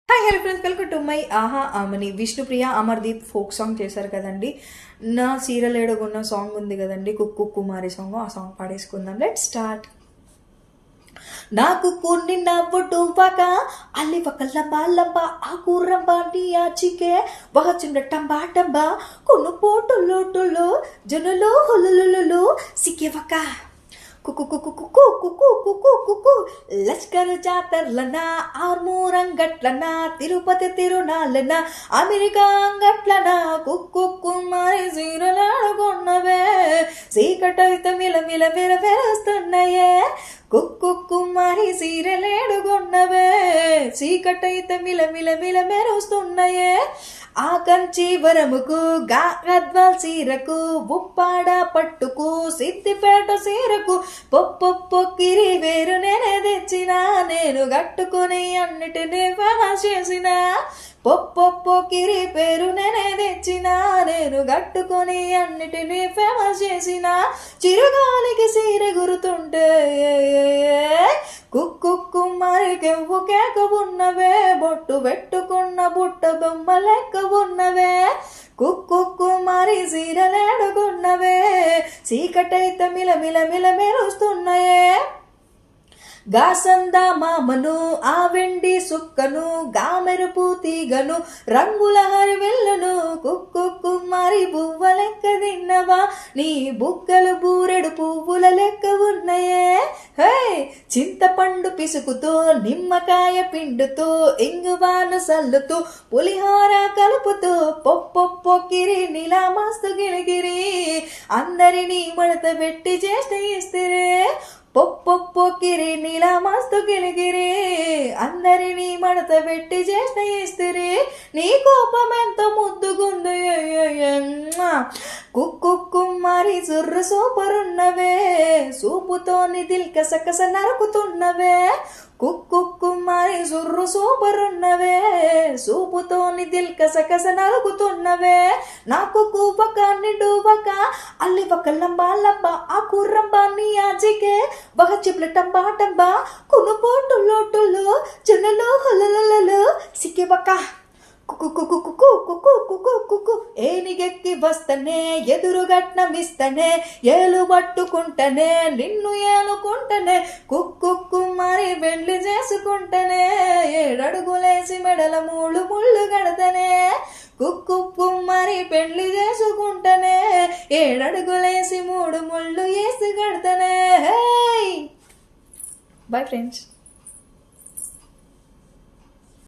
Hi hello friends, welcome to my ఆహా Aamani. Vishnupriya Amardeep folk song చేశారు కదండి. నా సీరియల్ ఏడగున్న సాంగ్ ఉంది కదండి, కుక్కు కుమారి సాంగ్. ఆ సాంగ్ పాడేసుకుందాం. Let start. నాకు కొన్ని నవ్వుటువ్వక అల్లివక లంబా లంబా ఆ కూర్రంబా నీ ఆచికే ఒక చిన్న టంబా టంబా కొను పోటులు జనులు హులులులు సిక్కేవక కుకు కుకు కుకు కుకు కుకు కుకు లష్కర్ జాతర్లనా ఆర్మూరంగట్లనా తిరుపతి తిరునాళ్ళనా అమెరికా అంగట్లనా కుక్కు కుమారి సీరలాడుకున్నవే చీకటైతే మిలమిల వెరవెరుస్తున్నాయే కుక్కు కుమారి సీరలేడుకున్నవే చీకటైతే మిలమిల మెరుస్తున్నాయే ఆ కంచీవరముకు గద్వాల్ సీరకు ఉప్పాడ పట్టుకు సిద్దిపేట సీరకు పొక్కిరి వేరు నేనే తెచ్చిన నేను కట్టుకుని అన్నిటినీ ఫేమస్ చేసిన పొక్కిరి పేరు నేనే తెచ్చిన నేను కట్టుకొని అన్నిటినీ ఫేమస్ చేసిన చిరుగాలికి సీర గురుతుంటే కుక్కు కుమారి కెవ్వు కేక ఉన్నవే బొట్టు పెట్టుకున్న బుట్ట బొమ్మ లెక్క ఉన్నవే కుక్కు కుమారి సీరలేడుకున్నవే చీకటైతే మిలమిల మెరుస్తున్నాయే గాసందా మామను ఆ వెండి సుక్కను గామెరుపు తీగను రంగుల హరివెల్లును కుక్కు కుమారి పువ్వ లెక్క తిన్నవా నీ బుగ్గలు బూరెడు పువ్వుల లెక్క ఉన్నాయే. హే చింతపండు పిసుకుతూ నిమ్మకాయ పిండుతూ ఇంగువాను సల్లుతూ పులిహోర కలుపుతూ పొక్కిరి నీలా మస్తు గిలిగిరి అందరినీ మడత పెట్టి చేష్ట ఇస్తే పొక్కిరి నీలా మస్తు గిలిగిరి అందరినీ మడత పెట్టి చేష్ట ఇస్తే నీ కోపం ఎంత ముద్దుగుంది కుక్కు కుమారి సుర్రు సూపరున్నవే సూపుతోని దిల్ కసకస నరుకుతున్నవే కుక్కు కుమారి సుర్రు సూపరున్నవే సూపుతోని దిల్ కసకస నరుకుతున్నవే నాకు కూపక నిడువక అల్లివక లంబా లంబా ఆ కుర్రంబా నీ ఆజికే ఒక చిప్ల టంబా టంబా కును పోటులు జనులు హులులులు సిక్కివక కుకు కుకు కుకు కుకు కుకు కుకు ఏనిగెక్కి వస్తనే ఎదురుగట్నమిస్తనే ఏలు పట్టుకుంటనే నిన్ను ఏలుకుంటనే కుక్కు కుమారి పెండ్లి చేసుకుంటనే ఏడడుగులేసి మెడల మూడు ముళ్ళు గడతనే కుక్కు కుమారి పెండ్లి చేసుకుంటనే ఏడడుగులేసి 3 ముళ్ళు వేసి గడతనే. Bye friends.